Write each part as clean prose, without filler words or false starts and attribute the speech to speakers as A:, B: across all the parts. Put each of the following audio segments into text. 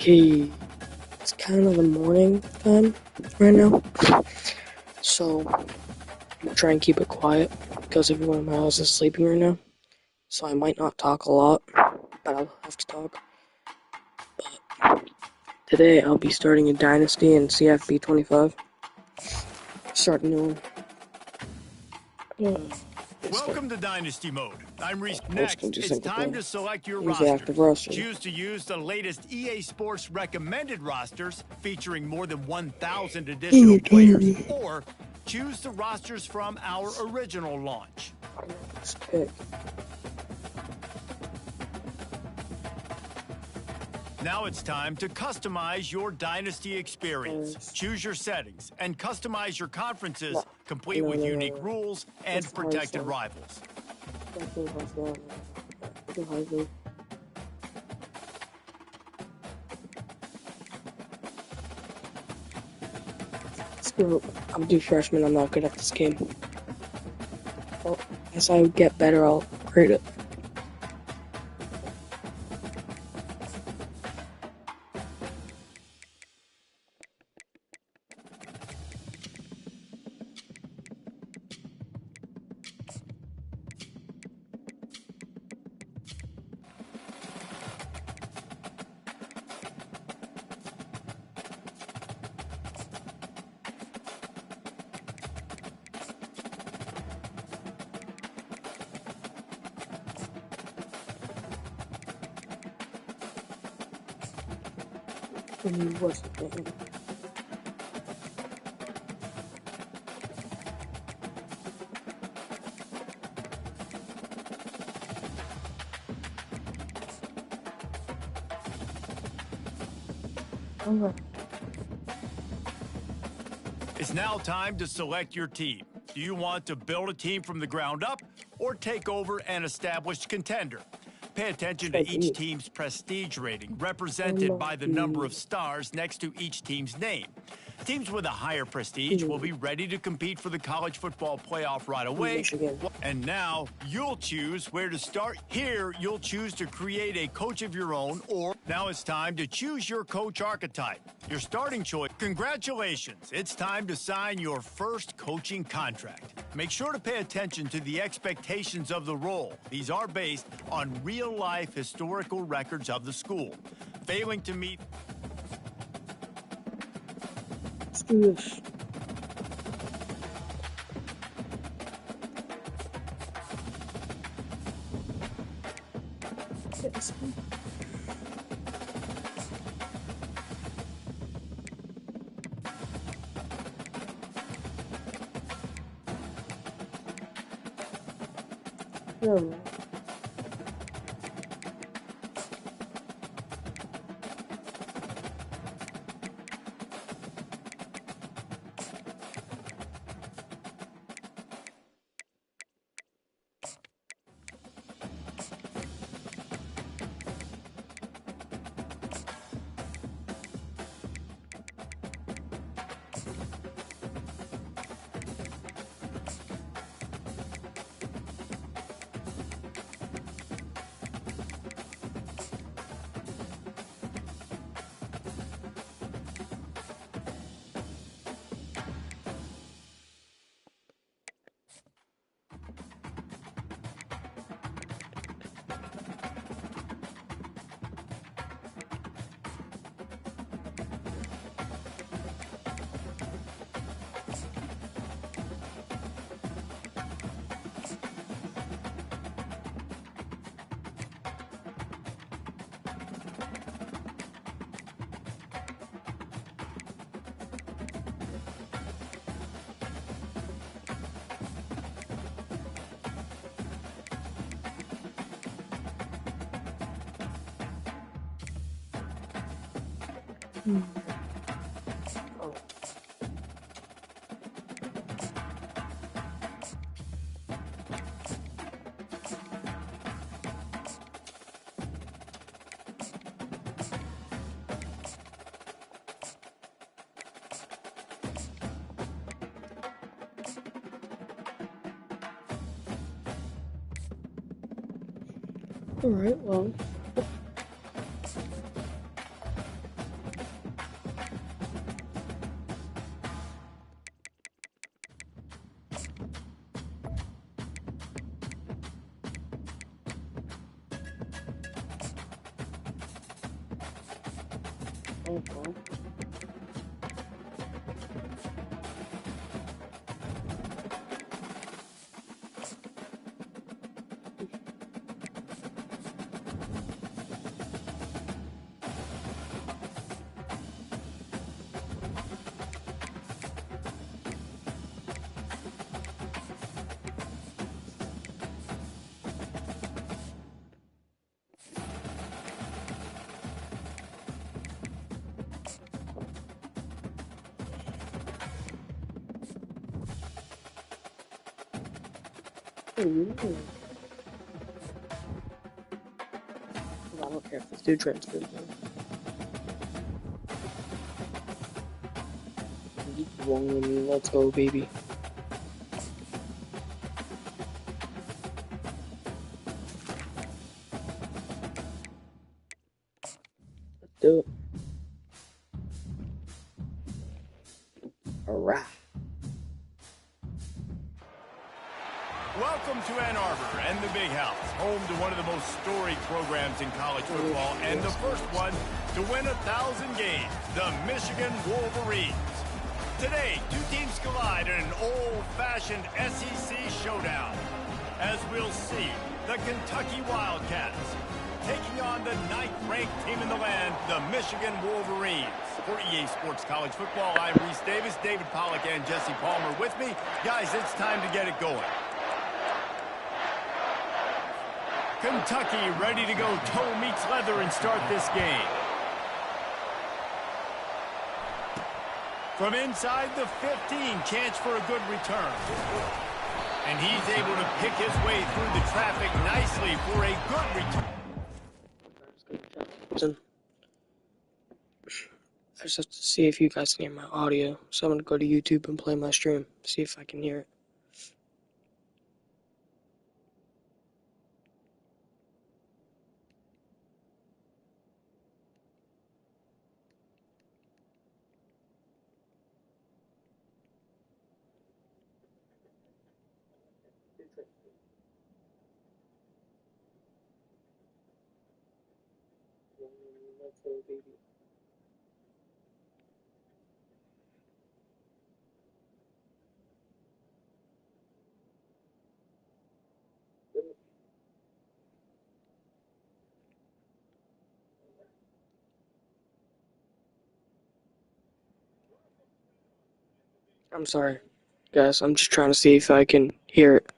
A: Okay, it's kind of the morning time right now, so I'm trying to keep it quiet because everyone in my house is sleeping right now. So I might not talk a lot, but I'll have to talk. But today I'll be starting a dynasty in CFB 25. Start new one.
B: Welcome to Dynasty Mode. I'm Reese.
A: Hosting
B: Next,
A: to
B: it's
A: single
B: time
A: player.
B: to select your
A: Use the
B: roster.
A: active roster.
B: Choose to use the latest EA Sports recommended rosters featuring more than 1,000 additional players, or choose the rosters from our original launch.
A: Let's pick.
B: Now it's time to customize your Dynasty experience. Choose your settings and customize your conferences, complete with unique rules and protected rivals.
A: Screw it. I'm due freshman. I'm not good at this game. Well, as I get better, I'll upgrade it. What's the thing? Alright.
B: It's now time to select your team. Do you want to build a team from the ground up or take over an established contender? Pay attention to each team's prestige rating, represented by the number of stars next to each team's name. Teams with a higher prestige will be ready to compete for the college football playoff right away. And now you'll choose where to start. Here, you'll choose to create a coach of your own, or now it's time to choose your coach archetype. Your starting choice. Congratulations. It's time to sign your first coaching contract. Make sure to pay attention to the expectations of the role. These are based on real-life historical records of the school. Failing to meet...
A: Let's do this. Yes. No. Oh. Alright, well. Oh, well. Ooh. I don't care if this dude transfers. Let's go, baby. Let's do it. Alright.
B: Welcome to Ann Arbor and the Big House, home to one of the most storied programs in college football and the first one to win 1,000 games, the Michigan Wolverines. Today, two teams collide in an old-fashioned SEC showdown. As we'll see, the Kentucky Wildcats taking on the 9th-ranked team in the land, the Michigan Wolverines. For EA Sports College Football, I'm Reese Davis, David Pollack, and Jesse Palmer with me. Guys, it's time to get it going. Kentucky ready to go toe meets leather and start this game. From inside the 15, chance for a good return. And he's able to pick his way through the traffic nicely for a good return.
A: I just have to see if you guys can hear my audio. So I'm going to go to YouTube and play my stream. See if I can hear it. I'm sorry, guys. I'm just trying to see if I can hear it.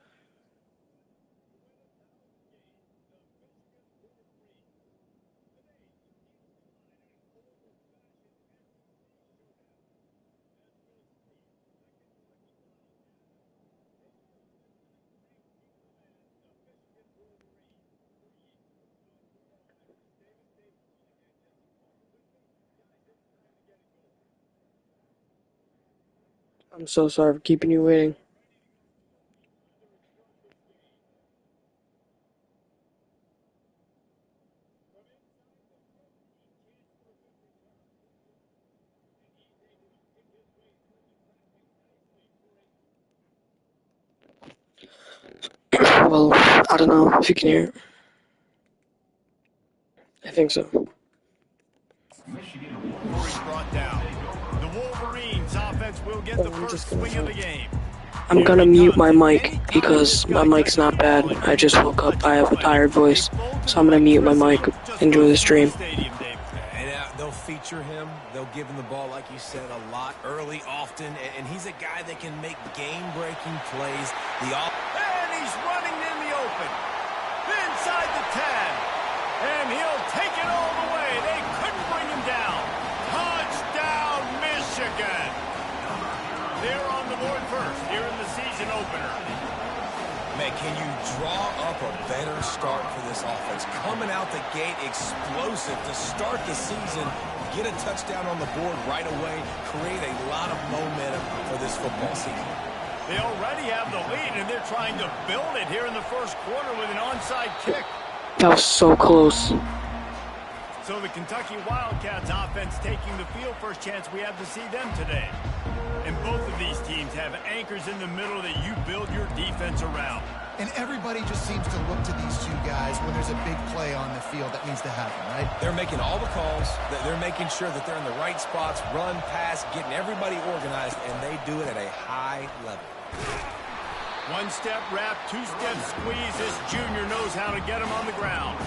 A: I'm so sorry for keeping you waiting. Well, I don't know if you can hear it. I think so.
B: Brought down. The Wolverines offense will get the first swing of the game.
A: I'm gonna mute my mic because my mic's not bad. I just woke up. I have a tired voice. So I'm gonna mute my mic. Enjoy the stream.
C: And they'll feature him. They'll give him the ball, like you said, a lot, early, often. And he's a guy that can make game-breaking plays.
B: And he's running in the open. Inside the 10. And he'll take it all the way. They couldn't bring him down. Touchdown, Michigan. They're on the board first here in the season opener.
C: Man, can you draw up a better start for this offense? Coming out the gate explosive to start the season, get a touchdown on the board right away, create a lot of momentum for this football season.
B: They already have the lead, and they're trying to build it here in the first quarter with an onside kick.
A: That was so close.
B: So the Kentucky Wildcats offense taking the field. First chance we have to see them today. And both of these teams have anchors in the middle that you build your defense around.
D: And everybody just seems to look to these two guys when there's a big play on the field that needs to happen, right?
C: They're making all the calls. They're making sure that they're in the right spots, run, pass, getting everybody organized, and they do it at a high level.
B: One-step wrap, two-step squeeze. This junior knows how to get him on the ground.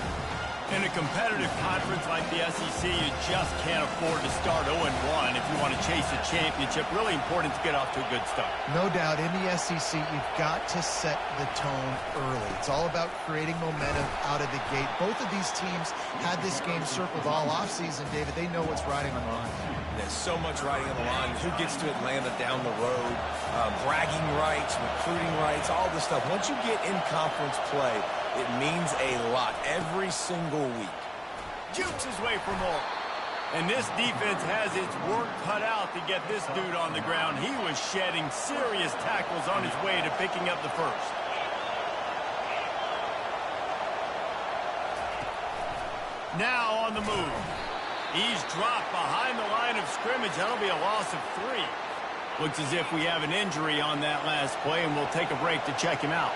B: In a competitive conference like the SEC, you just can't afford to start 0-1 if you want to chase a championship. Really important to get off to a good start.
D: No doubt, in the SEC, you've got to set the tone early. It's all about creating momentum out of the gate. Both of these teams had this game circled all offseason, David. They know what's riding on the line.
C: There's so much riding on the line. Who gets to Atlanta down the road? Bragging rights, recruiting rights, all this stuff. Once you get in conference play, it means a lot every single week.
B: Jukes his way for more. And this defense has its work cut out to get this dude on the ground. He was shedding serious tackles on his way to picking up the first. Now on the move. He's dropped behind the line of scrimmage. That'll be a loss of 3. Looks as if we have an injury on that last play, and we'll take a break to check him out.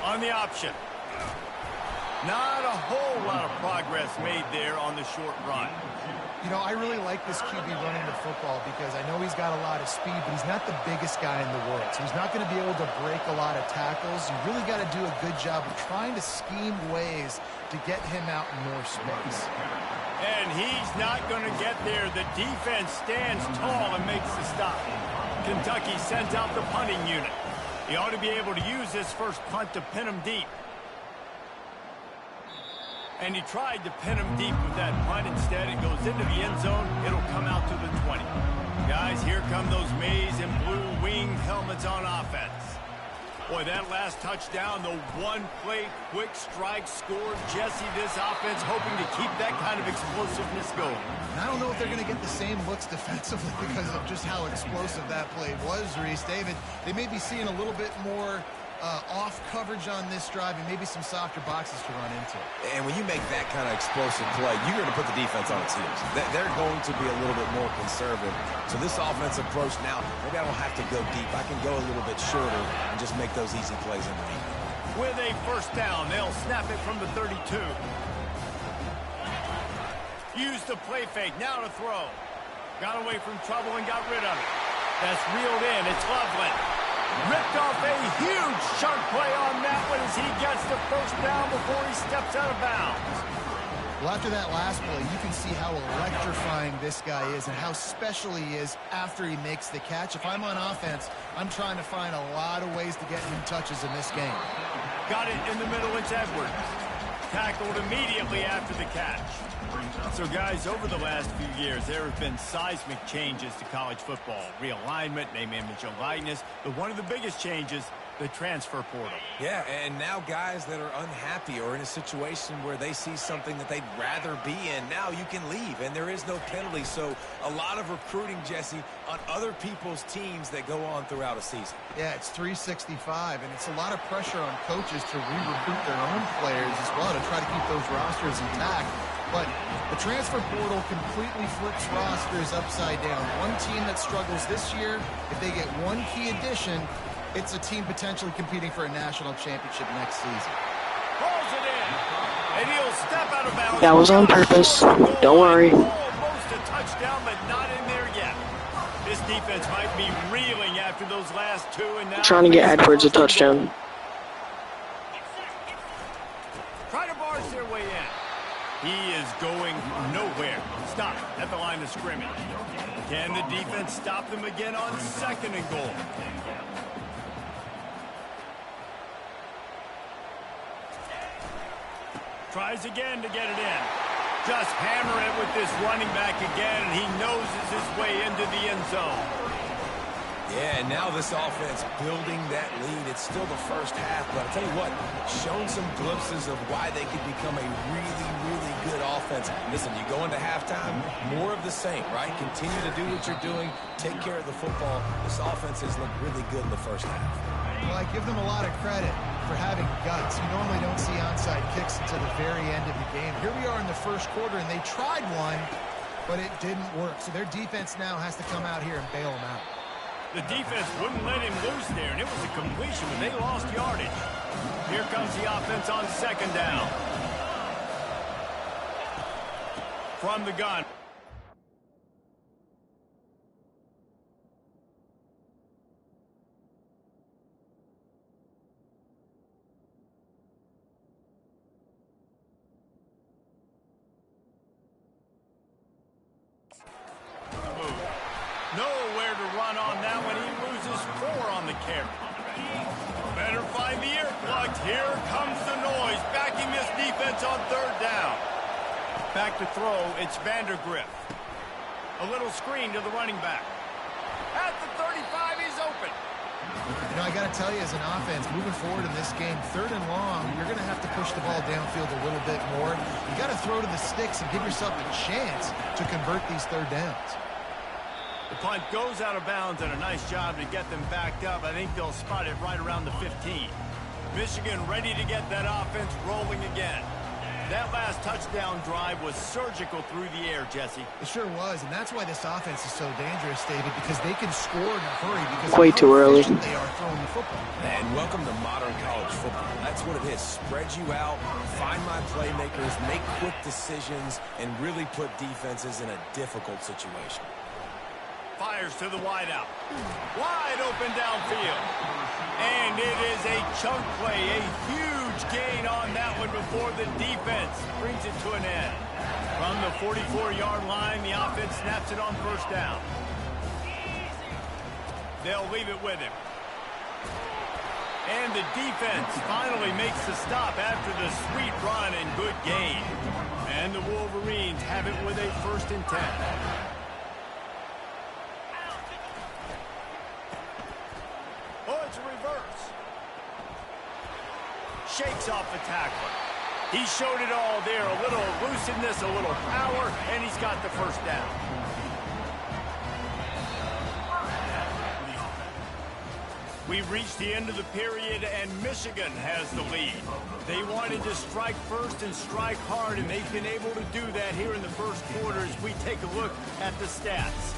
B: On the option. Not a whole lot of progress made there on the short run.
D: You know, I really like this QB running the football because I know he's got a lot of speed, but he's not the biggest guy in the world. So he's not going to be able to break a lot of tackles. You really got to do a good job of trying to scheme ways to get him out in more space.
B: And he's not going to get there. The defense stands tall and makes the stop. Kentucky sends out the punting unit. He ought to be able to use this first punt to pin him deep. And he tried to pin him deep with that punt. Instead, it goes into the end zone. It'll come out to the 20. Guys, here come those maize and blue winged helmets on offense. Boy, that last touchdown, the one-play quick strike scored. Jesse, this offense hoping to keep that kind of explosiveness going.
D: And I don't know if they're going to get the same looks defensively because of just how explosive that play was, Reese. David, they may be seeing a little bit more off coverage on this drive and maybe some softer boxes to run into.
C: And when you make that kind of explosive play, you're going to put the defense on its heels. They're going to be a little bit more conservative. So this offensive approach now, maybe I don't have to go deep. I can go a little bit shorter and just make those easy plays underneath.
B: With a first down, they'll snap it from the 32. Use the play fake, now to throw. Got away from trouble and got rid of it. That's reeled in, it's Loveland. Ripped off a huge chunk play on that one as he gets the first down before he steps out of bounds.
D: Well, after that last play, you can see how electrifying this guy is and how special he is after he makes the catch. If I'm on offense, I'm trying to find a lot of ways to get him touches in this game.
B: Got it in the middle, it's Edwards. Tackled immediately after the catch. So, guys, over the last few years, there have been seismic changes to college football. Realignment, name, image, and likeness. But one of the biggest changes, the transfer portal.
C: Yeah, and now guys that are unhappy or in a situation where they see something that they'd rather be in, now you can leave, and there is no penalty. So a lot of recruiting, Jesse, on other people's teams that go on throughout a season.
D: Yeah, it's 365, and it's a lot of pressure on coaches to re-recruit their own players as well to try to keep those rosters intact. But the transfer portal completely flips rosters upside down. One team that struggles this year, if they get one key addition, it's a team potentially competing for a national championship next season.
B: Pulls it in, and he'll step out of bounds.
A: That was on purpose. Don't worry.
B: Almost a touchdown, but not in there yet. This defense might be reeling after those last two, and now
A: Trying to get Edwards a touchdown.
B: Try to barge their way in. He is going nowhere. Stop at the line of scrimmage. Can the defense stop them again on second and goal? Tries again to get it in. Just hammer it with this running back again, and he noses his way into the end zone.
C: Yeah, and now this offense building that lead. It's still the first half, but I'll tell you what, shown some glimpses of why they could become a really, really good offense. Listen, you go into halftime, more of the same, right? Continue to do what you're doing, take care of the football. This offense has looked really good in the first half.
D: Well, I give them a lot of credit. for having guts. You normally don't see onside kicks until the very end of the game. Here we are in the first quarter, and they tried one, but it didn't work. So their defense now has to come out here and bail them out.
B: The defense wouldn't let him loose there, and it was a completion, but they lost yardage. Here comes the offense on second down. From the gun. Nowhere to run on that one. He loses 4 on the carry. Better find the earplugs. Here comes the noise, backing this defense on third down. Back to throw, it's Vandergrift. A little screen to the running back. At the 35, he's open.
D: You know, I got to tell you, as an offense, moving forward in this game, third and long, you're going to have to push the ball downfield a little bit more. You got to throw to the sticks and give yourself a chance to convert these third downs.
B: The punt goes out of bounds, and a nice job to get them backed up. I think they'll spot it right around the 15. Michigan ready to get that offense rolling again. That last touchdown drive was surgical through the air, Jesse.
D: It sure was, and that's why this offense is so dangerous, David, because they can score in a hurry because
A: way
D: of
A: too
D: how
A: early.
D: efficient they are throwing the football.
C: And welcome to modern college football. That's what it is. Spread you out, find my playmakers, make quick decisions, and really put defenses in a difficult situation.
B: Fires to the wideout. Wide open downfield. And it is a chunk play, a huge gain on that one before the defense brings it to an end. From the 44-yard line, the offense snaps it on first down. They'll leave it with him. And the defense finally makes the stop after the sweet run and good gain. And the Wolverines have it with a 1st and 10. Oh, it's a reverse. Shakes off the tackler. He showed it all there. A little elusiveness, a little power, and he's got the first down. We've reached the end of the period, and Michigan has the lead. They wanted to strike first and strike hard, and they've been able to do that here in the first quarter as we take a look at the stats.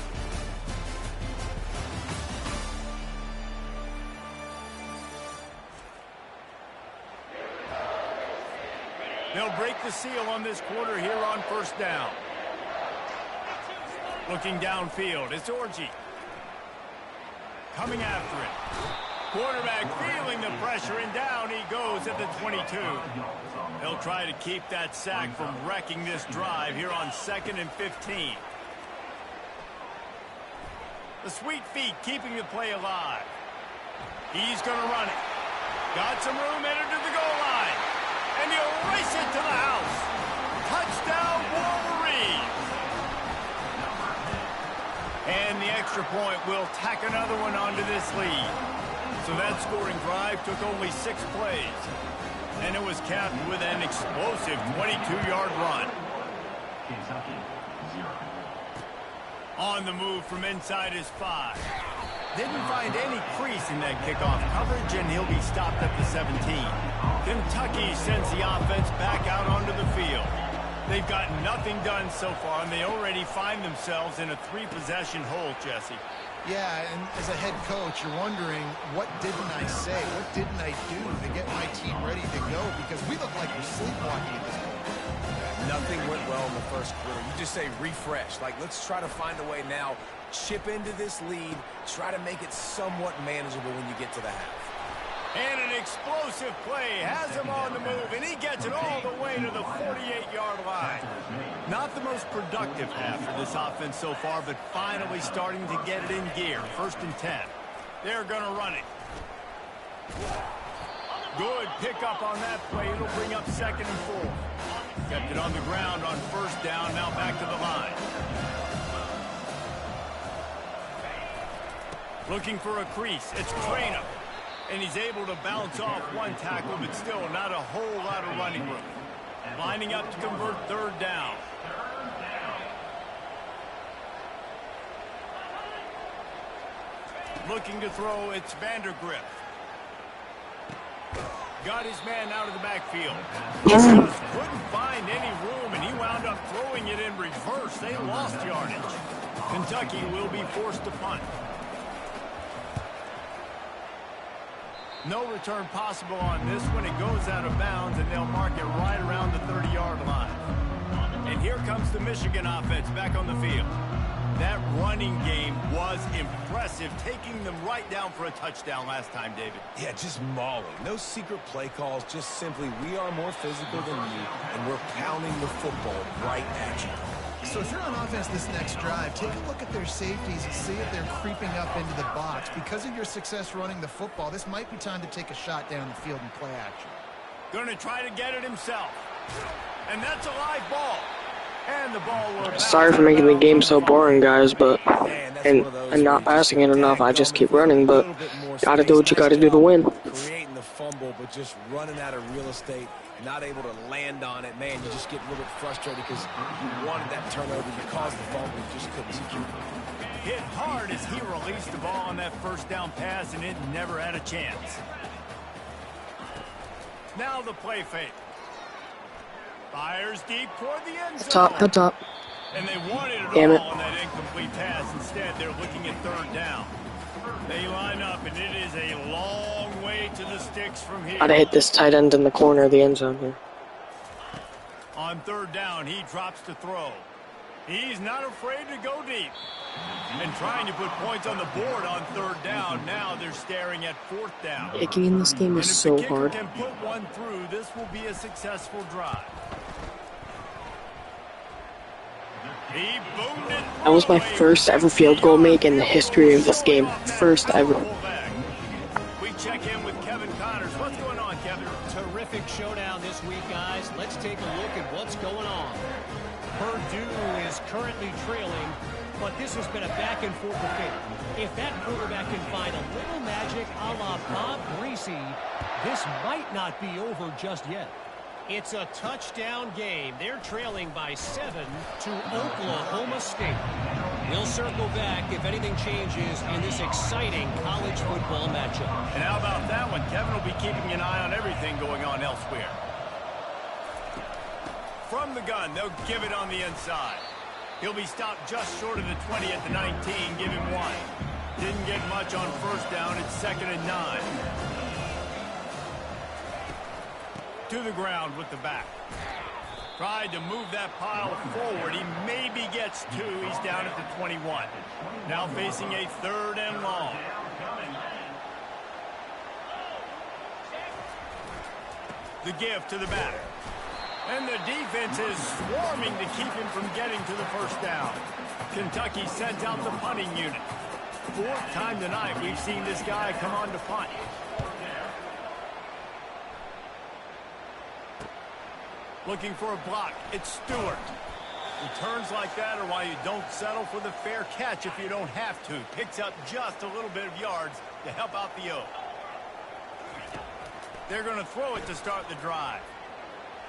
B: They'll break the seal on this quarter here on first down. Looking downfield, it's Orji. Coming after it. Quarterback feeling the pressure, and down he goes at the 22. They'll try to keep that sack from wrecking this drive here on 2nd and 15. The sweet feet keeping the play alive. He's going to run it. Got some room, entered to the goal line. And he'll race it to the house. Touchdown, Wolverines. And the extra point will tack another one onto this lead. So that scoring drive took only 6 plays. And it was capped with an explosive 22-yard run. On the move from inside his 5. Didn't find any crease in that kickoff coverage, and he'll be stopped at the 17. Kentucky sends the offense back out onto the field. They've got nothing done so far, and they already find themselves in a 3-possession hole, Jesse.
D: Yeah, and as a head coach, you're wondering, what didn't I say? What didn't I do to get my team ready to go? Because we look like we're sleepwalking at this point.
C: Nothing went well in the first quarter. You just say refresh. Like, let's try to find a way now. Chip into this lead. Try to make it somewhat manageable when you get to the half.
B: And an explosive play has him on the move, and he gets it all the way to the 48-yard line. Not the most productive half for this offense so far, but finally starting to get it in gear. 1st and 10. They're going to run it. Good pickup on that play. It'll bring up 2nd and 4. Kept it on the ground on first down. Now back to the line. Looking for a crease. It's Traynham. And he's able to bounce off one tackle, but still not a whole lot of running room. Lining up to convert 3rd down. Looking to throw, it's Vandergrift. got his man out of the backfield. He just couldn't find any room, and he wound up throwing it in reverse. They lost yardage. Kentucky will be forced to punt. No return possible on this one. It goes out of bounds, and they'll mark it right around the 30-yard line. And here comes the Michigan offense back on the field. That running game was impressive, taking them right down for a touchdown last time, David.
C: Yeah, just mauling. No secret play calls, just simply we are more physical than you, and we're pounding the football right at you.
D: So if you're on offense this next drive, take a look at their safeties and see if they're creeping up into the box. Because of your success running the football, this might be time to take a shot down the field and play action.
B: Going to try to get it himself. And that's a live ball. And the ball will...
A: Sorry for making the game so boring, guys, but and not passing it enough. I just keep running, but gotta do what you gotta do to win.
C: Creating the fumble, but just running out of real estate. Not able to land on it, man, you just get a little bit frustrated because you wanted that turnover, you caused the fumble, you just couldn't secure it.
B: Hit hard as he released the ball on that first down pass, and it never had a chance. Now the play fake. Fires deep toward the end zone.
A: Heads up.
B: And they wanted it
A: Damn
B: all
A: it.
B: on that incomplete pass. Instead, they're looking at third down. They line up, and it is a long way to the sticks from here.
A: I'd hit this tight end in the corner of the end zone here.
B: On third down, he drops to throw. He's not afraid to go deep. And trying to put points on the board on third down. Now they're staring at fourth down.
A: Kicking in this game is so hard.
B: If the kicker can put one through, this will be a successful drive. He boomed it.
A: That was my first ever field goal make in the history of this game. First ever.
B: We check in with Kevin Connors. What's going on, Kevin?
E: Terrific showdown this week, guys. Let's take a look at what's going on. Purdue is currently trailing, but this has been a back-and-forth affair. If that quarterback can find a little magic a la Bob Greasy, this might not be over just yet. It's a touchdown game. They're trailing by 7 to Oklahoma State. We'll circle back if anything changes in this exciting college football matchup.
B: And how about that one? Kevin will be keeping an eye on everything going on elsewhere. From the gun, they'll give it on the inside. He'll be stopped just short of the 20 at the 19. Give him one. Didn't get much on first down. It's 2nd and 9. To the ground with the back. Tried to move that pile forward. He maybe gets 2. He's down at the 21. Now facing a 3rd and long. The give to the back. And the defense is swarming to keep him from getting to the first down. Kentucky sends out the punting unit. 4th time tonight we've seen this guy come on to punt. Looking for a block. It's Stewart. Returns like that are why you don't settle for the fair catch if you don't have to. Picks up just a little bit of yards to help out the O. They're going to throw it to start the drive.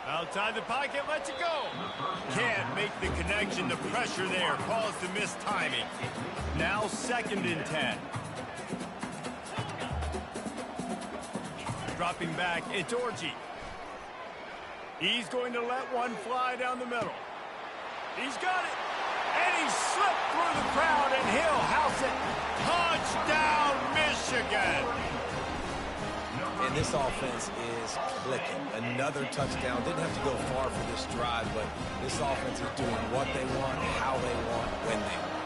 B: Outside the pocket, lets it go. Can't make the connection. The pressure there caused the missed timing. Now 2nd and 10. Dropping back, it's Orji. He's going to let one fly down the middle. He's got it. And he slipped through the crowd, and he'll house it. Touchdown, Michigan.
C: And this offense is clicking. Another touchdown. Didn't have to go far for this drive, but this offense is doing what they want, how they want, when they want.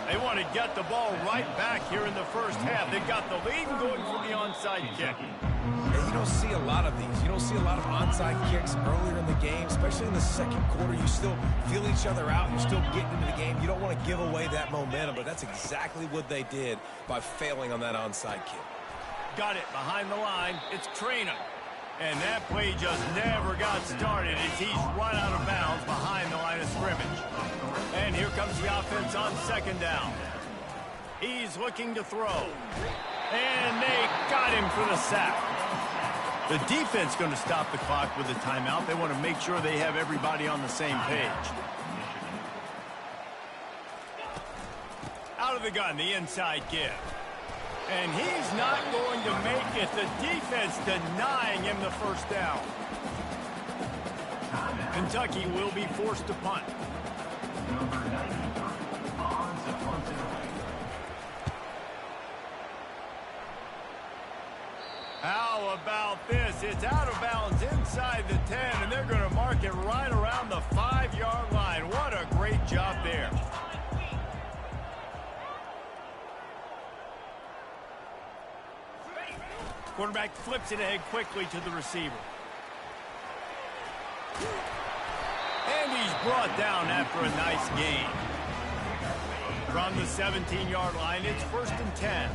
B: They want to get the ball right back here in the first half. They got the lead going for the onside kick.
C: And you don't see a lot of these. You don't see a lot of onside kicks earlier in the game, especially in the second quarter. You still feel each other out. You're still getting into the game. You don't want to give away that momentum, but that's exactly what they did by failing on that onside kick.
B: Got it behind the line. It's Traynor. And that play just never got started as he's run out of bounds behind the line of scrimmage. And here comes the offense on 2nd down. He's looking to throw. And they got him for the sack. The defense going to stop the clock with a timeout. They want to make sure they have everybody on the same page. Out of the gun, the inside give. And he's not going to make it. The defense denying him the first down. Kentucky will be forced to punt. How about this? It's out of bounds inside the 10, and they're going to mark it right around the 5-yard line. What a great job there. Quarterback flips it ahead quickly to the receiver. And he's brought down after a nice gain. From the 17-yard line, it's 1st and 10.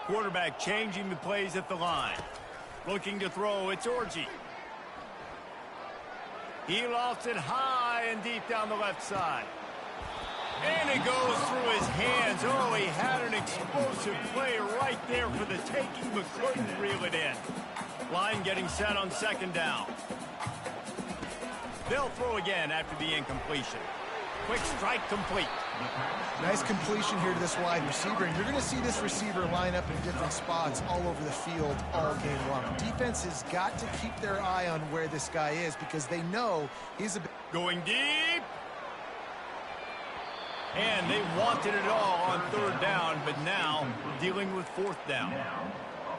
B: Quarterback changing the plays at the line. Looking to throw, it's Orji. He lofts it high and deep down the left side. And it goes through his hands. Oh, he had an explosive play right there for the taking, but couldn't reel it in. Line getting set on 2nd down. They'll throw again after the incompletion. Quick strike complete.
D: Nice completion here to this wide receiver, and you're going to see this receiver line up in different spots all over the field all game long. Defense has got to keep their eye on where this guy is because they know he's a...
B: Going deep. And they wanted it all on 3rd down, but now dealing with 4th down.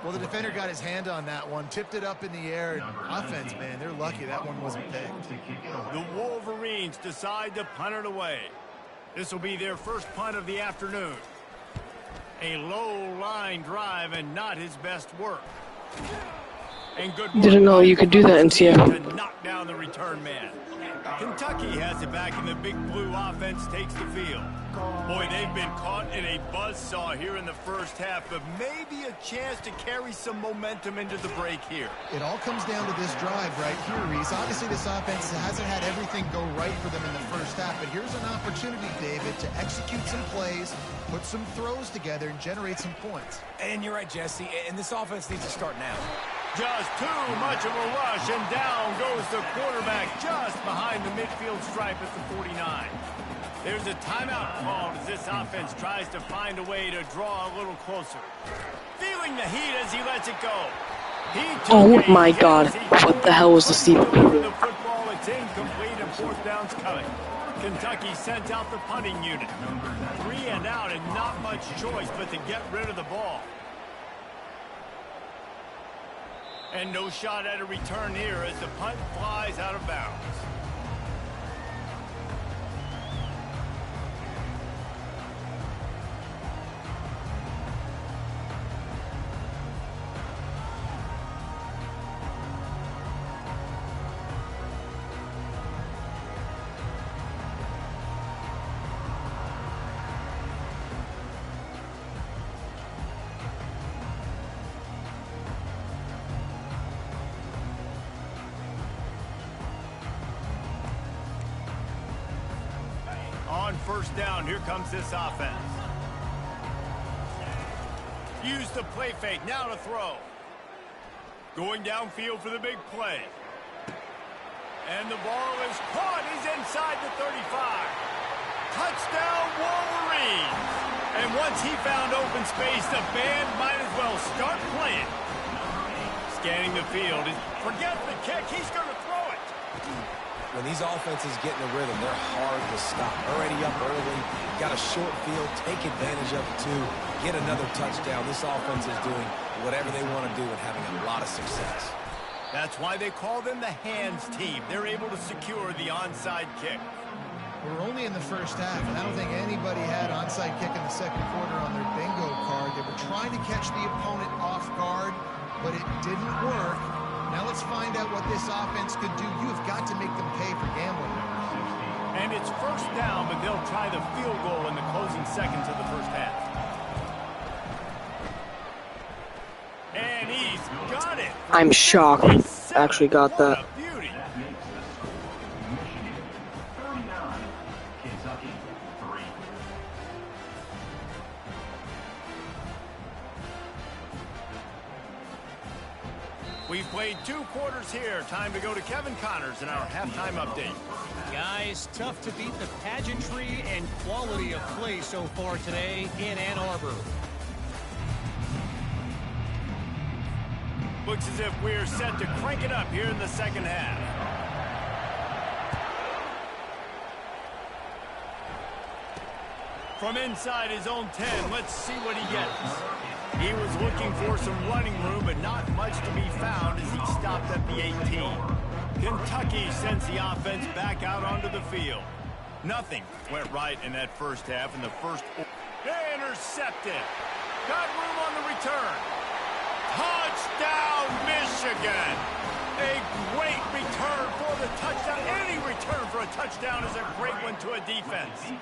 D: Well, the defender got his hand on that one, tipped it up in the air. And offense, man, they're lucky that one wasn't picked.
B: The Wolverines decide to punt it away. This will be their first punt of the afternoon. A low line drive and not his best work. And good work.
A: Didn't know you could do that in CF.
B: To knock down the return man. Kentucky has it back, and the Big Blue offense takes the field. Boy, they've been caught in a buzzsaw here in the first half, but maybe a chance to carry some momentum into the break here.
D: It all comes down to this drive right here, Reese. Obviously, this offense hasn't had everything go right for them in the first half, but here's an opportunity, David, to execute some plays, put some throws together, and generate some points.
C: And you're right, Jesse, and this offense needs to start now.
B: Just too much of a rush, and down goes the quarterback just behind the midfield stripe at the 49. There's a timeout called as this offense tries to find a way to draw a little closer. Feeling the heat as he lets it go.
A: Oh my God, what the hell was the steep?
B: The football, it's incomplete, and 4th down's coming. Kentucky sent out the punting unit. 3 and out, and not much choice but to get rid of the ball. And no shot at a return here as the punt flies out of bounds. On 1st down, here comes this offense. Use the play fake, now to throw. Going downfield for the big play. And the ball is caught. He's inside the 35. Touchdown, Wolverines. And once he found open space, the band might as well start playing. Scanning the field. Forget the kick. He's going to throw it.
C: When these offenses get in the rhythm, they're hard to stop. Already up early, got a short field, take advantage of it too, get another touchdown. This offense is doing whatever they want to do and having a lot of success.
B: That's why they call them the hands team. They're able to secure the onside kick.
D: We're only in the first half, and I don't think anybody had onside kick in the 2nd quarter on their bingo card. They were trying to catch the opponent off guard, but it didn't work. Now let's find out what this offense could do. You've got to make them pay for gambling.
B: And it's 1st down, but they'll try the field goal in the closing seconds of the first half. And he's got it.
A: I'm shocked. Actually got that.
B: What a beauty. We've played 2 quarters here. Time to go to Kevin Connors in our halftime update.
E: Guys, tough to beat the pageantry and quality of play so far today in Ann Arbor.
B: Looks as if we're set to crank it up here in the second half. From inside his own 10, let's see what he gets. He was looking for some running room, but not much to be found as he stopped at the 18. Kentucky sends the offense back out onto the field. Nothing went right in that first half. In the first, intercepted. Got room on the return. Touchdown, Michigan! A great return for the touchdown. Any return for a touchdown is a great one to a defense.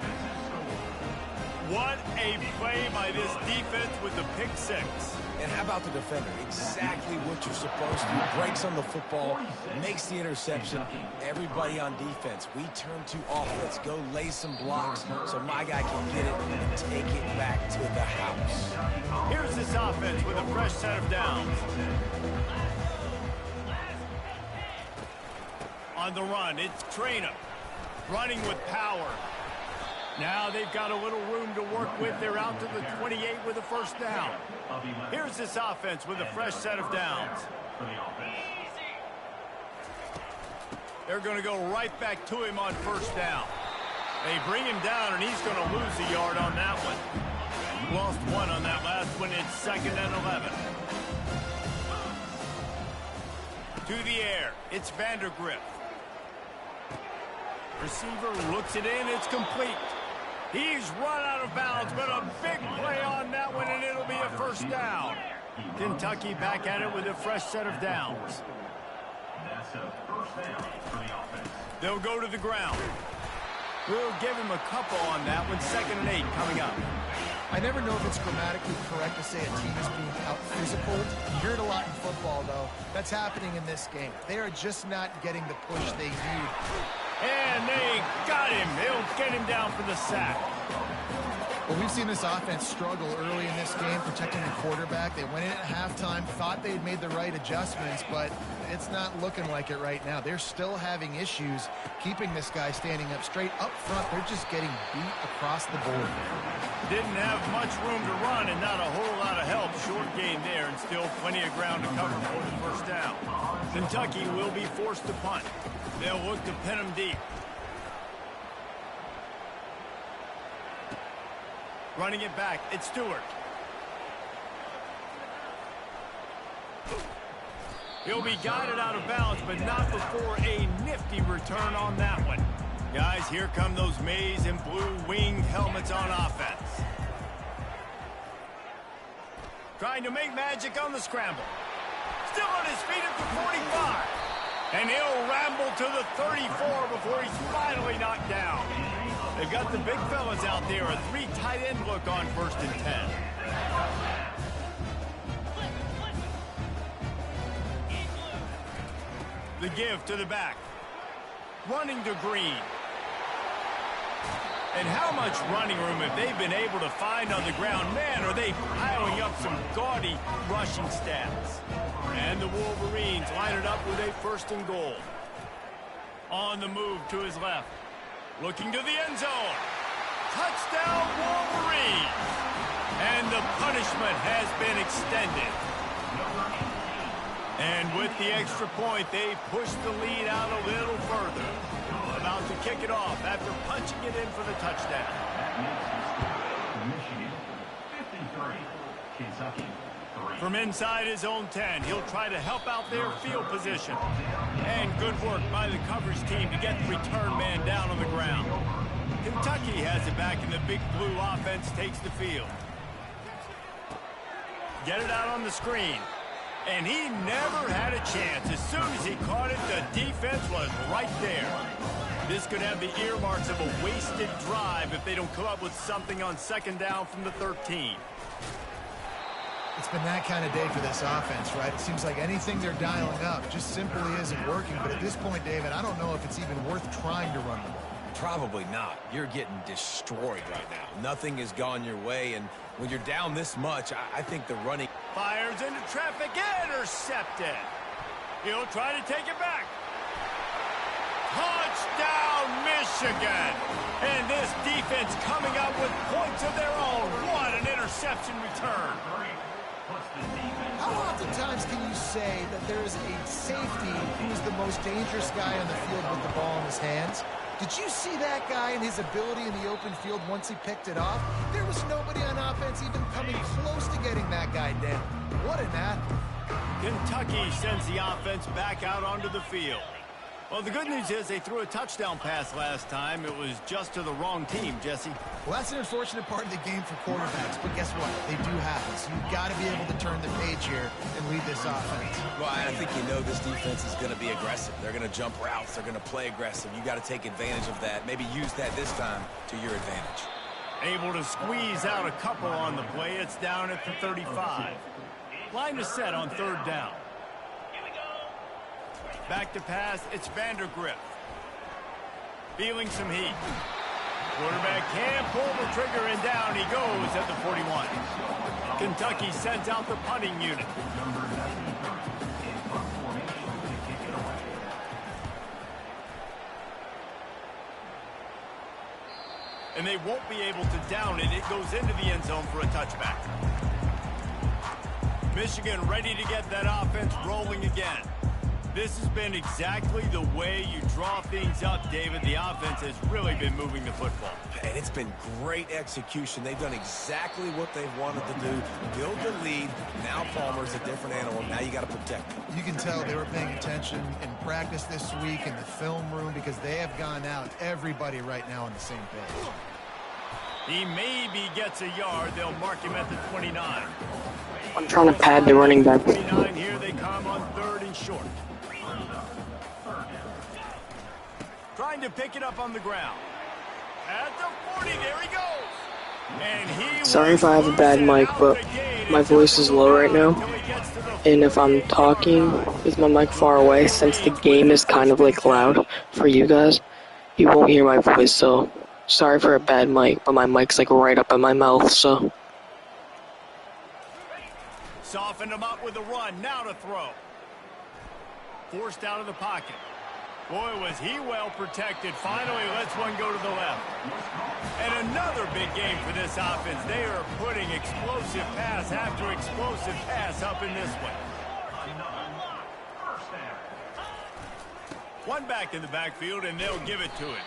B: What a play by this defense with the pick 6.
C: And how about the defender? Exactly what you're supposed to do. Breaks on the football, makes the interception. Everybody on defense, we turn to offense. Go lay some blocks so my guy can get it and take it back to the house.
B: Here's this offense with a fresh set of downs. On the run, it's Trainer. Running with power. Now they've got a little room to work with. They're out to the 28 with a first down. Here's this offense with a fresh set of downs. They're going to go right back to him on first down. They bring him down, and he's going to lose a yard on that one. Lost 1 on that last one. It's 2nd and 11. To the air. It's Vandergrift. Receiver looks it in. It's complete. He's run out of bounds, but a big play on that one, and it'll be a first down. Kentucky back at it with a fresh set of downs. They'll go to the ground. We'll give him a couple on that one. 2nd and 8 coming up.
D: I never know if it's grammatically correct to say a team is being out-physical. You hear it a lot in football, though. That's happening in this game. They are just not getting the push they need.
B: And they got him. They'll get him down for the sack.
D: Well, we've seen this offense struggle early in this game, protecting the quarterback. They went in at halftime, thought they'd made the right adjustments, but it's not looking like it right now. They're still having issues keeping this guy standing up straight. Up front, they're just getting beat across the board.
B: Didn't have much room to run and not a whole lot of help. Short gain there and still plenty of ground to cover for the first down. Kentucky will be forced to punt. They'll look to pin him deep. Running it back, it's Stewart. He'll be guided out of bounds, but not before a nifty return on that one. Guys, here come those maize and blue winged helmets on offense. Trying to make magic on the scramble. Still on his feet at the 45. And he'll ramble to the 34 before he's finally knocked down. They've got the big fellas out there. A 3 tight end look on 1st and 10. The give to the back. Running to Green. And how much running room have they been able to find on the ground? Man, are they piling up some gaudy rushing stats. And the Wolverines line it up with a 1st and goal. On the move to his left. Looking to the end zone. Touchdown, Wolverines. And the punishment has been extended. And with the extra point, they push the lead out a little further. About to kick it off after punching it in for the touchdown.
F: Michigan, 53. Kentucky, 3.
B: From inside his own 10, he'll try to help out their field position. And good work by the coverage team to get the return man down on the ground. Kentucky has it back, and the big blue offense takes the field. Get it out on the screen. And he never had a chance. As soon as he caught it, the defense was right there. This could have the earmarks of a wasted drive if they don't come up with something on 2nd down from the 13.
D: It's been that kind of day for this offense, right? It seems like anything they're dialing up just simply isn't working. But at this point, David, I don't know if it's even worth trying to run the ball.
C: Probably not. You're getting destroyed right now. Nothing has gone your way, and when you're down this much, I think the running...
B: Fires into traffic, intercepted. He'll try to take it back. Touchdown, Michigan. And this defense coming up with points of their own. What an interception return.
D: How oftentimes can you say that there is a safety who is the most dangerous guy on the field with the ball in his hands? Did you see that guy and his ability in the open field once he picked it off? There was nobody on offense even coming close to getting that guy down. What an athlete.
B: Kentucky sends the offense back out onto the field. Well, the good news is they threw a touchdown pass last time. It was just to the wrong team, Jesse.
D: Well, that's an unfortunate part of the game for quarterbacks, but guess what? They do happen. So you've got to be able to turn the page here and lead this offense.
C: Well, I think you know this defense is going to be aggressive. They're going to jump routes. They're going to play aggressive. You got to take advantage of that. Maybe use that this time to your advantage.
B: Able to squeeze out a couple on the play. It's down at the 35. Line is set on third down. Back to pass, it's Vandergriff. Feeling some heat. Quarterback can't pull the trigger, and down he goes at the 41. Kentucky sends out the punting unit. And they won't be able to down it. It goes into the end zone for a touchback. Michigan ready to get that offense rolling again. This has been exactly the way you draw things up, David. The offense has really been moving the football.
C: And it's been great execution. They've done exactly what they've wanted to do. Build the lead. Now Palmer's a different animal. Now you got to protect him.
D: You can tell they were paying attention in practice this week in the film room because they have gone out, everybody right now on the same page.
B: He maybe gets a yard. They'll mark him at the 29.
A: I'm trying to pad the running back.
B: 29, here they come on third and short. Trying to pick it up on the ground. At the 40, there he goes. And he
A: Sorry if I have a bad mic, but my voice is low right now. And if I'm talking with my mic far away, since the game is kind of like loud for you guys, you won't hear my voice, so sorry for a bad mic, but my mic's like right up in my mouth, so.
B: Softened him up with a run, now to throw. Forced out of the pocket. Boy, was he well protected. Finally lets one go to the left. And another big game for this offense. They are putting explosive pass after explosive pass up in this one. One back in the backfield, and they'll give it to him.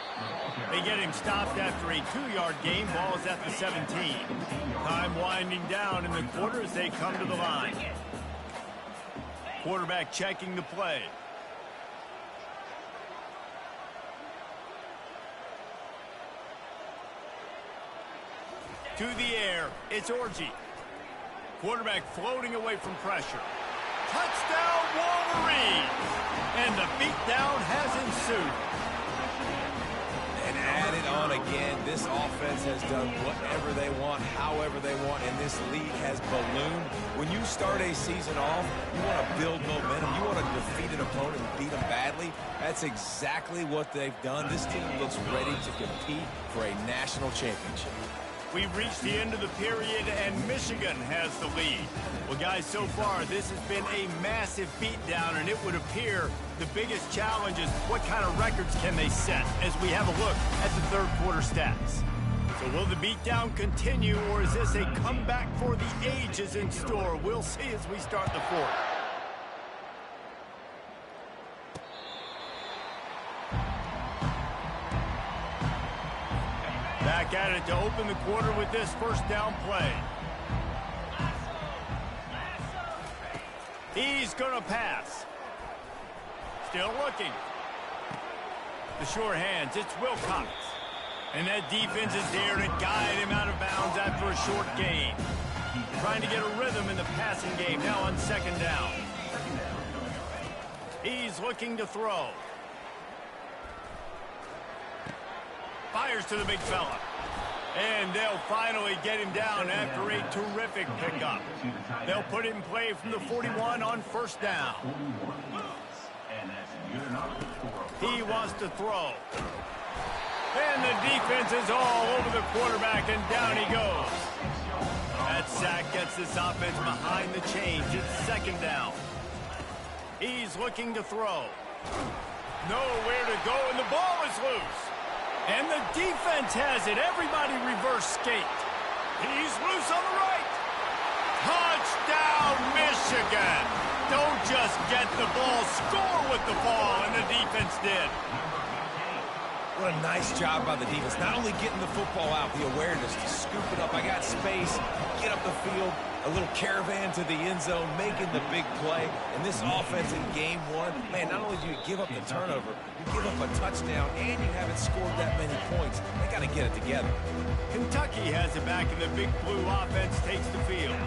B: They get him stopped after a 2-yard gain. Ball is at the 17. Time winding down in the quarter as they come to the line. Quarterback checking the play. To the air, it's Orji. Quarterback floating away from pressure. Touchdown, Wolverines! And the beatdown has ensued.
C: And add it on again. This offense has done whatever they want, however they want, and this lead has ballooned. When you start a season off, you want to build momentum. You want to defeat an opponent and beat them badly. That's exactly what they've done. This team looks ready to compete for a national championship.
B: We've reached the end of the period, and Michigan has the lead. Well, guys, so far, this has been a massive beatdown, and it would appear the biggest challenge is what kind of records can they set as we have a look at the third quarter stats. So will the beatdown continue, or is this a comeback for the ages in store? We'll see as we start the fourth. Back at it to open the quarter with this first down play. He's going to pass. Still looking. The sure hands, it's Wilcox. And that defense is there to guide him out of bounds after a short gain. Trying to get a rhythm in the passing game now on second down. He's looking to throw. Fires to the big fella. And they'll finally get him down after a terrific pickup. They'll put him in play from the 41 on first down. He wants to throw. And the defense is all over the quarterback, and down he goes. That sack gets this offense behind the chains. It's second down. He's looking to throw. Nowhere to go, and the ball is loose. And the defense has it. Everybody reverse skate. He's loose on the right. Touchdown, Michigan. Don't just get the ball, score with the ball, and the defense did.
C: What a nice job by the defense. Not only getting the football out, the awareness to scoop it up. I got space, get up the field, a little caravan to the end zone, making the big play. And this offense in game one, man, not only do you give up the turnover, you give up a touchdown, and you haven't scored that many points. They got to get it together.
B: Kentucky has it back, and the big blue offense takes the field.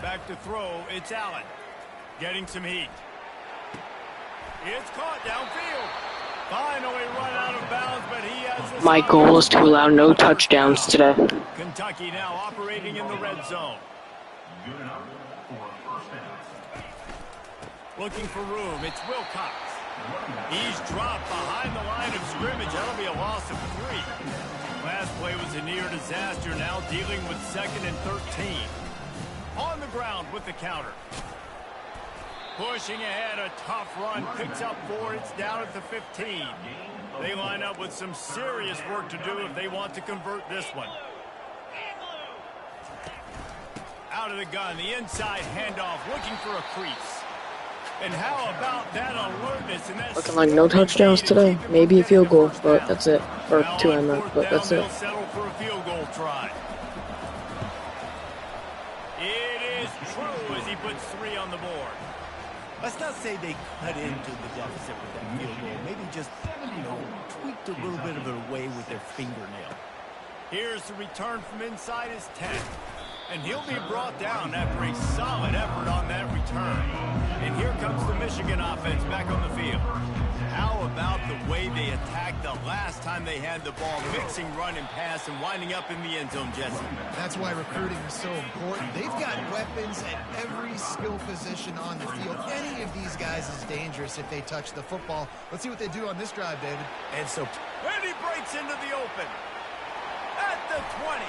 B: Back to throw, it's Allen. Getting some heat. It's caught downfield. Finally run out of bounds, but he has the...
A: My goal is to allow no touchdowns today.
B: Kentucky now operating in the red zone.
F: Good enough for first down.
B: Looking for room, it's Wilcox. He's dropped behind the line of scrimmage. That'll be a loss of 3. Last play was a near disaster, now dealing with 2nd and 13. On the ground with the counter. Pushing ahead, a tough run, picks up 4, it's down at the 15. They line up with some serious work to do if they want to convert this one. Out of the gun, the inside handoff, looking for a crease. And how about that alertness? And that
A: Looking like no touchdowns today. Maybe a field goal, but that's it. Or 2 I meant, but that's it.
B: Settle for a field goal try. It is true as he puts 3 on the board. Let's not say they cut into the deficit with that field goal. Maybe just, tweaked a little bit of it away with their fingernail. Here's the return from inside his 10. And he'll be brought down after a solid effort on that return. And here comes the Michigan offense back on the field. How about the way they attacked the last time they had the ball, mixing run and pass and winding up in the end zone, Jesse?
D: That's why recruiting is so important. They've got weapons at every skill position on the field. Any of these guys is dangerous if they touch the football. Let's see what they do on this drive, David.
B: And he breaks into the open at the 20.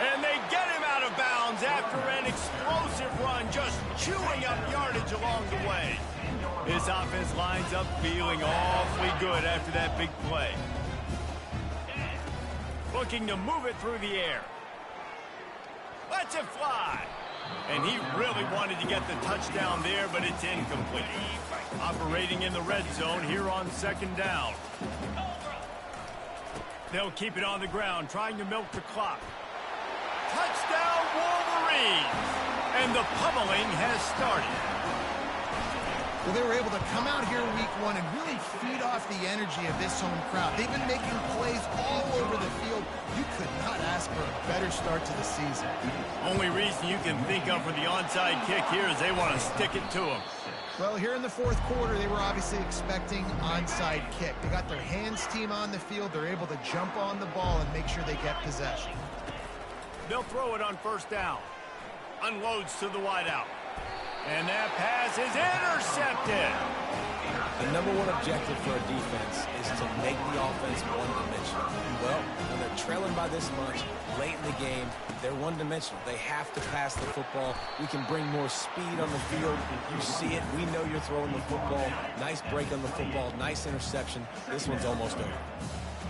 B: And they get him out of bounds after an explosive run, just chewing up yardage along the way. His offense lines up feeling awfully good after that big play. Looking to move it through the air. Lets it fly. And he really wanted to get the touchdown there, but it's incomplete. Operating in the red zone here on 2nd down. They'll keep it on the ground, trying to milk the clock. Touchdown, Wolverines! And the pummeling has started.
D: Well, they were able to come out here week 1 and really feed off the energy of this home crowd. They've been making plays all over the field. You could not ask for a better start to the season.
B: Only reason you can think of for the onside kick here is they want to stick it to him.
D: Well, here in the 4th quarter, they were obviously expecting onside kick. They got their hands team on the field. They're able to jump on the ball and make sure they get possession.
B: They'll throw it on 1st down. Unloads to the wideout. And that pass is intercepted.
C: The number 1 objective for a defense is to make the offense one-dimensional. Well, when they're trailing by this much, late in the game, they're one-dimensional. They have to pass the football. We can bring more speed on the field. You see it. We know you're throwing the football. Nice break on the football. Nice interception. This one's almost over.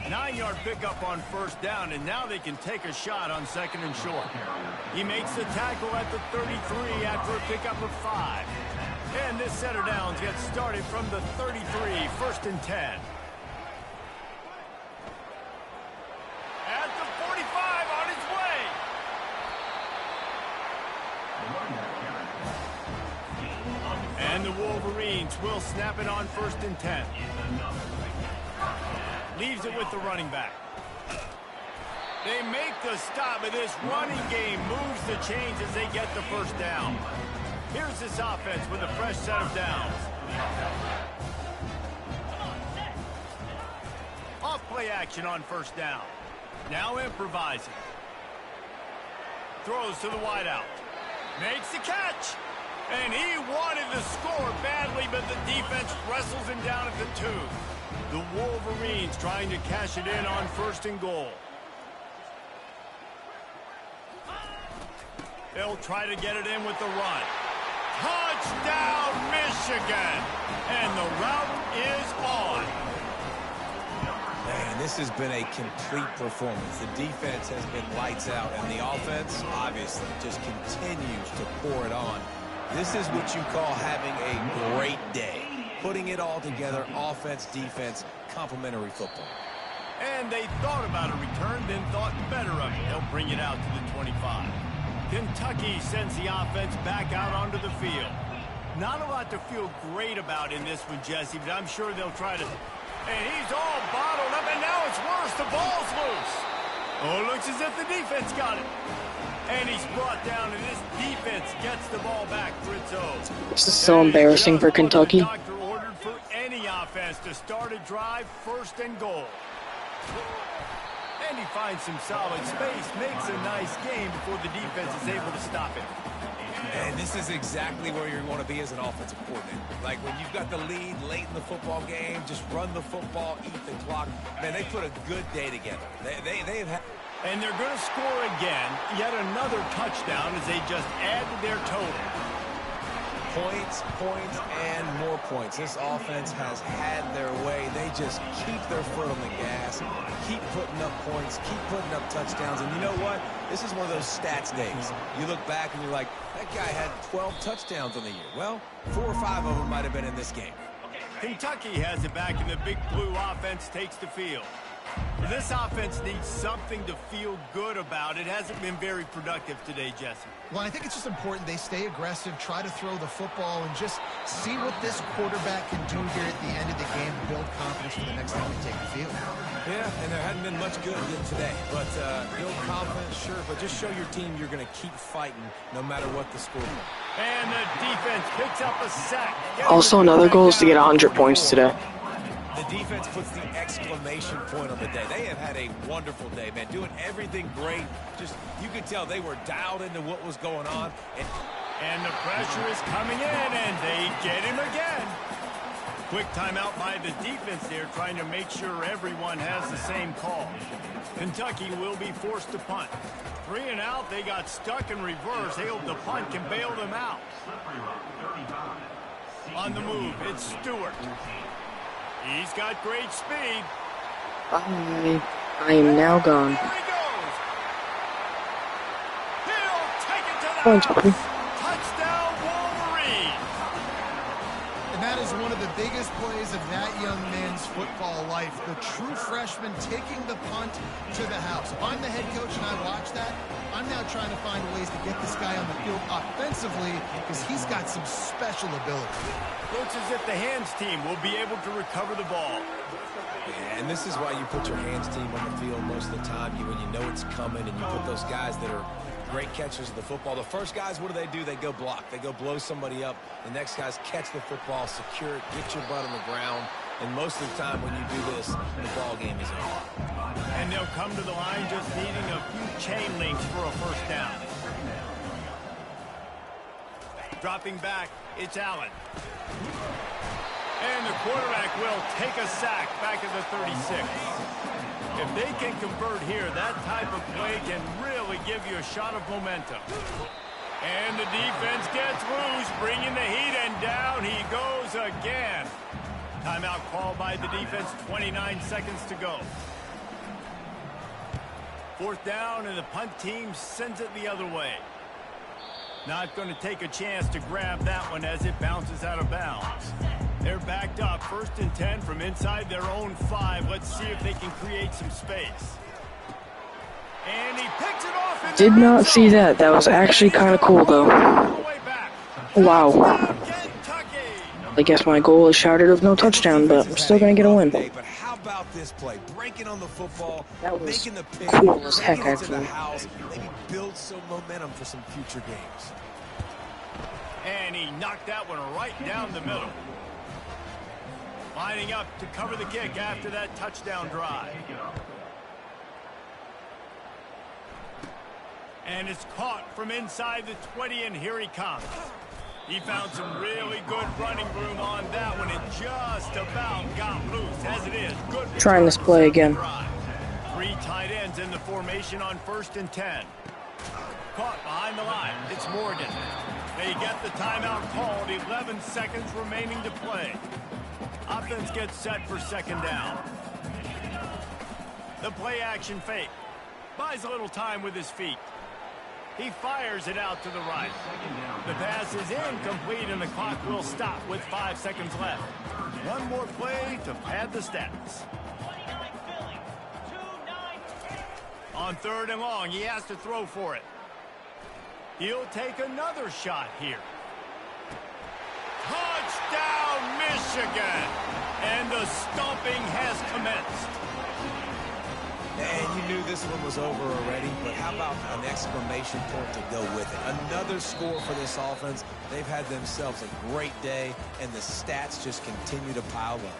B: 9-yard pickup on 1st down, and now they can take a shot on 2nd and short. He makes the tackle at the 33 after a pickup of 5. And this setter downs gets started from the 33, 1st and 10. At the 45 on his way. And the Wolverines will snap it on 1st and 10. Leaves it with the running back. They make the stop, but this running game moves the chains as they get the 1st down. Here's this offense with a fresh set of downs. Off play action on 1st down. Now improvising. Throws to the wideout. Makes the catch. And he wanted to score badly, but the defense wrestles him down at the 2. The Wolverines trying to cash it in on 1st and goal. They'll try to get it in with the run. Touchdown, Michigan! And the route is on.
C: Man, this has been a complete performance. The defense has been lights out, and the offense, obviously, just continues to pour it on. This is what you call having a great day. Putting it all together, offense, defense, complementary football.
B: And they thought about a return, then thought better of it. They'll bring it out to the 25. Kentucky sends the offense back out onto the field. Not a lot to feel great about in this one, Jesse, but I'm sure they'll try to... And he's all bottled up, and now it's worse. The ball's loose. Oh, it looks as if the defense got it. And he's brought down, and this defense gets the ball back for its own.
A: This is so embarrassing for Kentucky.
B: The doctor ordered for any offense to start a drive, first and goal. And he finds some solid space, makes a nice game before the defense is able to stop it.
C: And this is exactly where you want to be as an offensive coordinator. Like when you've got the lead late in the football game, just run the football, eat the clock. Man, they put a good day together. They've had...
B: And they're going to score again, yet another touchdown as they just add to their total.
C: Points, points, and more points. This offense has had their way. They just keep their foot on the gas, keep putting up points, keep putting up touchdowns. And you know what? This is one of those stats days. You look back and you're like, that guy had 12 touchdowns on the year. Well, 4 or 5 of them might have been in this game.
B: Kentucky has it back, and the big blue offense takes the field. This offense needs something to feel good about. It hasn't been very productive today, Jesse.
D: Well, I think it's just important they stay aggressive, try to throw the football, and just see what this quarterback can do here at the end of the game to build confidence for the next time they take the field.
C: Yeah, and there hadn't been much good today. But build confidence, sure, but just show your team you're going to keep fighting no matter what the score is.
B: And the defense picks up a sack.
A: Also, another goal is to get 100 points today.
C: The defense puts the exclamation point on the day. They have had a wonderful day, man. Doing everything great. Just, you could tell they were dialed into what was going on.
B: And the pressure is coming in, and they get him again. Quick timeout by the defense there, trying to make sure everyone has the same call. Kentucky will be forced to punt. 3 and out, they got stuck in reverse. They hope the punt can bail them out. On the move, it's Stewart. He's got great speed.
A: Bye. I am now gone.
B: There he goes. He'll take it to the
A: Points,
B: house.
A: buddy.
B: Touchdown, Wolverine.
D: And that is one of the biggest plays of that young man's football life. The true freshman taking the punt to the house. If I'm the head coach and I watch that, I'm now trying to find ways to get this guy on the field offensively because he's got some special ability.
B: Looks as if the hands team will be able to recover the ball.
C: Yeah, and this is why you put your hands team on the field most of the time. When you know it's coming and you put those guys that are great catchers of the football. The first guys, what do? They go block. They go blow somebody up. The next guys catch the football, secure it, get your butt on the ground. And most of the time when you do this, the ball game is over.
B: And they'll come to the line just needing a few chain links for a first down. Dropping back, it's Allen. And the quarterback will take a sack back at the 36. If they can convert here, that type of play can really give you a shot of momentum. And the defense gets loose, bringing the heat, and down he goes again. Timeout called by the defense, 29 seconds to go. 4th down, and the punt team sends it the other way. Not going to take a chance to grab that one as it bounces out of bounds. They're backed up, 1st and 10 from inside their own 5. Let's see if they can create some space. And he picks it off.
A: Did not see that. That was actually kind of cool, though. Wow. I guess my goal is shouted of no touchdown, but I'm still going to get a win.
C: But how about this play? Breaking on the football,
A: That was
C: making the pick,
A: cool as heck,
C: bringing it to the
A: actually.
C: house, maybe build some momentum for some future games.
B: And he knocked that one right down the middle. Lining up to cover the kick after that touchdown drive. And it's caught from inside the 20, and here he comes. He found some really good running room on that one and just about got loose. As it is, good.
A: Trying this play again.
B: 3 tight ends in the formation on 1st and 10. Caught behind the line. It's Morgan. They get the timeout called, 11 seconds remaining to play. Offense gets set for second down. The play action fake. Buys a little time with his feet. He fires it out to the right. The pass is incomplete and the clock will stop with 5 seconds left. One more play to pad the stats. On 3rd and long, he has to throw for it. He'll take another shot here. Touchdown, Michigan! And the stomping has commenced.
C: And you knew this one was over already, but how about an exclamation point to go with it? Another score for this offense. They've had themselves a great day, and the stats just continue to pile up.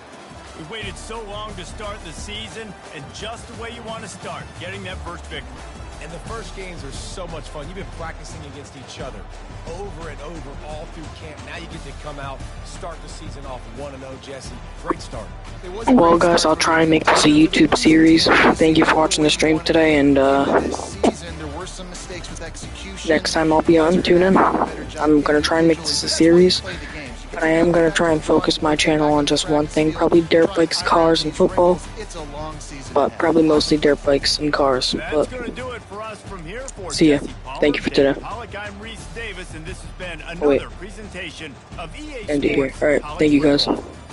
B: We waited so long to start the season, and just the way you want to start, getting that first victory.
C: And the first games are so much fun. You've been practicing against each other over and over all through camp. Now you get to come out, start the season off 1-0, Jesse. Great start.
A: Well, guys, I'll try and make this a YouTube series. Thank you for watching the stream today, and next time I'll be on, tune in. I'm gonna try and make this a series, but I am gonna try and focus my channel on just one thing, probably dirt bikes, cars, and football. But probably mostly dirt bikes and cars. But see ya. Thank you for today.
B: I'm Reese Davis, and this has been
A: Wait.
B: another presentation of EA
A: End it here.
B: Sports
A: Alright, thank you guys.
B: College Football.